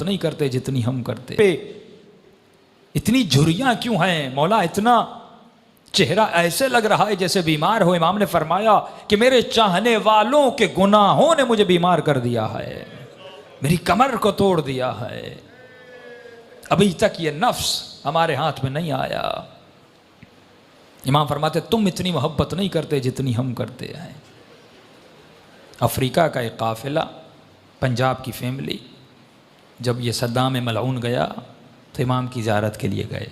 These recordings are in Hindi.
नहीं करते जितनी हम करते। इतनी झुर्रियां क्यों हैं मौला, इतना चेहरा ऐसे लग रहा है जैसे बीमार हो। इमाम ने फरमाया कि मेरे चाहने वालों के गुनाहों ने मुझे बीमार कर दिया है, मेरी कमर को तोड़ दिया है। अभी तक ये नफ्स हमारे हाथ में नहीं आया। इमाम फरमाते तुम इतनी मोहब्बत नहीं करते जितनी हम करते हैं। अफ्रीका का एक काफिला, पंजाब की फैमिली, जब ये सद्दाम मलऊन गया तो इमाम की ज़ियारत के लिए गए।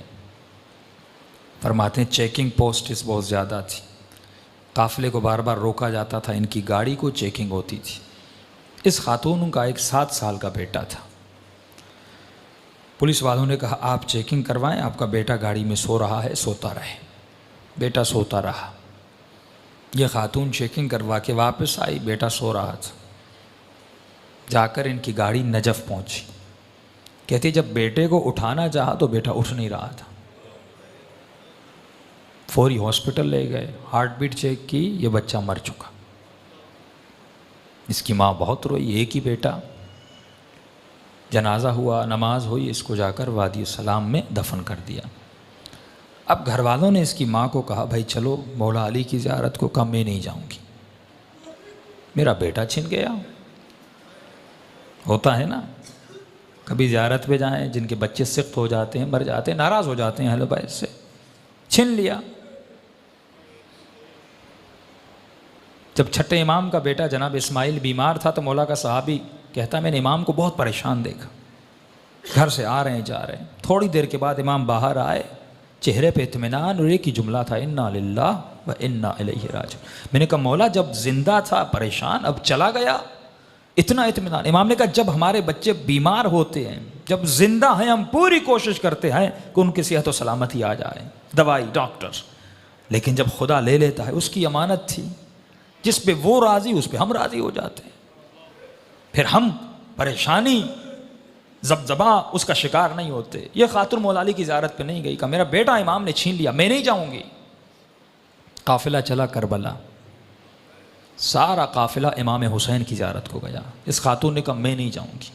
फरमाते हैं चेकिंग पोस्ट्स बहुत ज़्यादा थी, काफ़िले को बार बार रोका जाता था, इनकी गाड़ी को चेकिंग होती थी। इस खातून का एक 7 साल का बेटा था। पुलिस वालों ने कहा आप चेकिंग करवाएं, आपका बेटा गाड़ी में सो रहा है, सोता रहे। बेटा सोता रहा। यह खातून चेकिंग करवा के वापस आई, बेटा सो रहा था। जाकर इनकी गाड़ी नजफ़ पहुंची। कहती जब बेटे को उठाना चाहा तो बेटा उठ नहीं रहा था। फौरी हॉस्पिटल ले गए, हार्ट बीट चेक की, ये बच्चा मर चुका। इसकी माँ बहुत रोई, एक ही बेटा। जनाजा हुआ, नमाज हुई, इसको जाकर वादी सलाम में दफन कर दिया। अब घर वालों ने इसकी माँ को कहा भाई चलो मौला अली की ज़ियारत को। कहा मैं नहीं जाऊँगी, मेरा बेटा छिन गया। होता है ना, कभी ज़ियारत पे जाएं, जिनके बच्चे सिख्त हो जाते हैं, मर जाते हैं, नाराज़ हो जाते हैं अहले बैत से, छिन लिया। जब छठे इमाम का बेटा जनाब इस्माइल बीमार था तो मौला का सहाबी कहता मैंने इमाम को बहुत परेशान देखा, घर से आ रहे हैं जा रहे हैं। थोड़ी देर के बाद इमाम बाहर आए, चेहरे पे इत्मीनान और एक ही जुमला था इन्ना लिल्लाह व इन्ना इलैहि राजिऊन। मैंने कहा मौला जब जिंदा था परेशान, अब चला गया इतना इत्मीनान। इमाम ने कहा जब हमारे बच्चे बीमार होते हैं, जब जिंदा हैं, हम पूरी कोशिश करते हैं कि उनकी सेहत और सलामती आ जाए, दवाई डॉक्टर, लेकिन जब खुदा ले लेता है, उसकी अमानत थी, जिस पे वो राज़ी उस पे हम राज़ी हो जाते हैं। फिर हम परेशानी ज़बज़बा उसका शिकार नहीं होते। ये खातून मौला अली की ज़ियारत पे नहीं गई, कहा मेरा बेटा इमाम ने छीन लिया, मैं नहीं जाऊंगी। काफिला चला करबला, सारा काफिला इमाम हुसैन की ज़ियारत को गया। इस खातून ने कहा मैं नहीं जाऊंगी,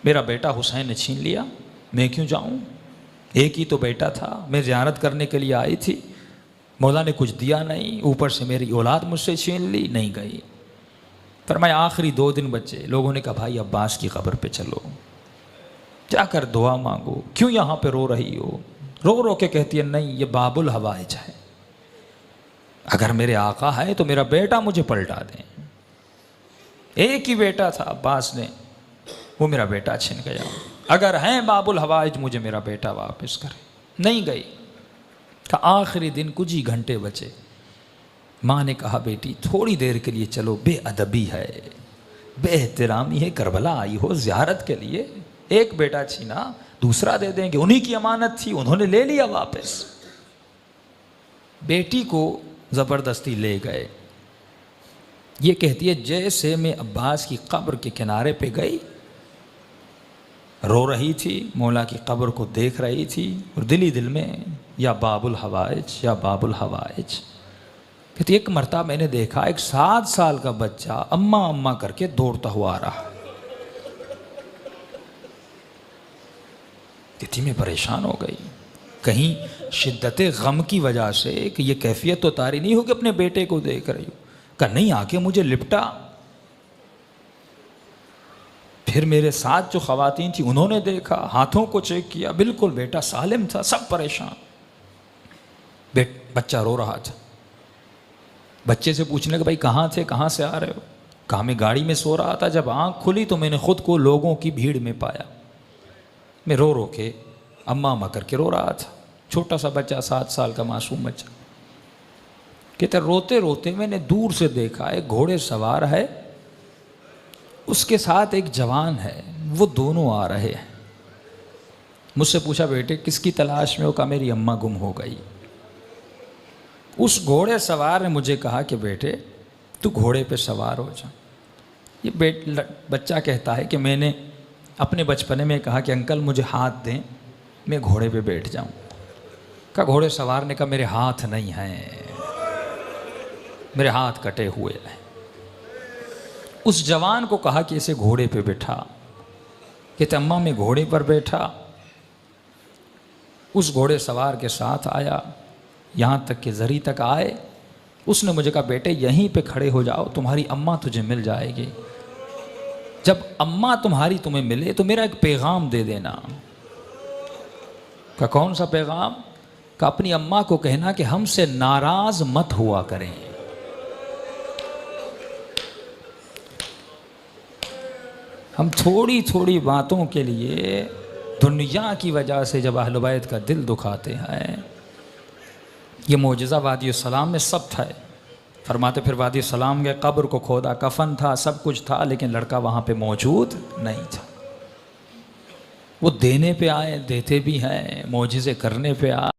मेरा बेटा हुसैन ने छीन लिया, मैं क्यों जाऊं, एक ही तो बेटा था, मैं ज़ियारत करने के लिए आई थी, मौला ने कुछ दिया नहीं, ऊपर से मेरी औलाद मुझसे छीन ली, नहीं गई। फरमाया आखिरी 2 दिन बचे। लोगों ने कहा भाई अब्बास की कब्र पे चलो, जाकर दुआ मांगो, क्यों यहाँ पे रो रही हो। रो रो के कहती है नहीं ये बाबुल हवाइज है, अगर मेरे आका है तो मेरा बेटा मुझे पलटा दें। एक ही बेटा था अब्बास ने, वो मेरा बेटा छिन गया, अगर हैं बाबुल हवाइज मुझे मेरा बेटा वापस करे। नहीं गई। का आखिरी दिन कुछ ही घंटे बचे। माँ ने कहा बेटी थोड़ी देर के लिए चलो, बेअदबी है, बेएहतरामी है, करबला आई हो ज़ियारत के लिए, एक बेटा छीना दूसरा दे देंगे, उन्हीं की अमानत थी, उन्होंने ले लिया वापस। बेटी को ज़बरदस्ती ले गए। ये कहती है जैसे मैं अब्बास की कब्र के किनारे पे गई, रो रही थी, मौला की कब्र को देख रही थी और दिल ही दिल में या बाबुल हवाइज या बाबुल हवाइज। कहती एक मरतबा मैंने देखा एक 7 साल का बच्चा अम्मा अम्मा करके दौड़ता हुआ आ रहा। कहती मैं परेशान हो गई, कहीं शिद्दत गम की वजह से कि ये कैफियत तो तारी नहीं हो कि अपने बेटे को देख रही हो। कहा नहीं, आके मुझे लिपटा। फिर मेरे साथ जो ख़वातीन थी उन्होंने देखा, हाथों को चेक किया, बिल्कुल बेटा सालिम था, सब परेशान। बच्चा रो रहा था। बच्चे से पूछने के भाई कहाँ थे, कहाँ से आ रहे हो। कहा मैं गाड़ी में सो रहा था, जब आँख खुली तो मैंने खुद को लोगों की भीड़ में पाया। मैं रो रो के अम्मा अम्मा करके रो रहा था। छोटा सा बच्चा, 7 साल का मासूम बच्चा। कहते रोते रोते मैंने दूर से देखा एक घोड़े सवार है, उसके साथ एक जवान है, वो दोनों आ रहे हैं। मुझसे पूछा बेटे किसकी तलाश में हो। कहा मेरी अम्मा गुम हो गई। उस घोड़े सवार ने मुझे कहा कि बेटे तू घोड़े पे सवार हो जा। ये बच्चा कहता है कि मैंने अपने बचपने में कहा कि अंकल मुझे हाथ दें, मैं घोड़े पे बैठ जाऊं। कहा घोड़े सवार ने कहा मेरे हाथ नहीं हैं, मेरे हाथ कटे हुए हैं। उस जवान को कहा कि इसे घोड़े पे बिठा। कहते अम्मा मैं घोड़े पर बैठा, उस घोड़े सवार के साथ आया, यहाँ तक कि ज़री तक आए। उसने मुझे कहा बेटे यहीं पे खड़े हो जाओ, तुम्हारी अम्मा तुझे मिल जाएगी। जब अम्मा तुम्हारी तुम्हें मिले तो मेरा एक पैगाम दे देना। का कौन सा पैगाम? का अपनी अम्मा को कहना कि हमसे नाराज मत हुआ करें। हम थोड़ी थोड़ी बातों के लिए दुनिया की वजह से जब अहले बैत का दिल दुखाते हैं। ये मौजज़ा वादी सलाम में सब था। फरमाते फिर वादी सलाम गए, कब्र को खोदा, कफन था, सब कुछ था, लेकिन लड़का वहाँ पे मौजूद नहीं था। वो देने पे आए, देते भी हैं, मौजज़े करने पे आए।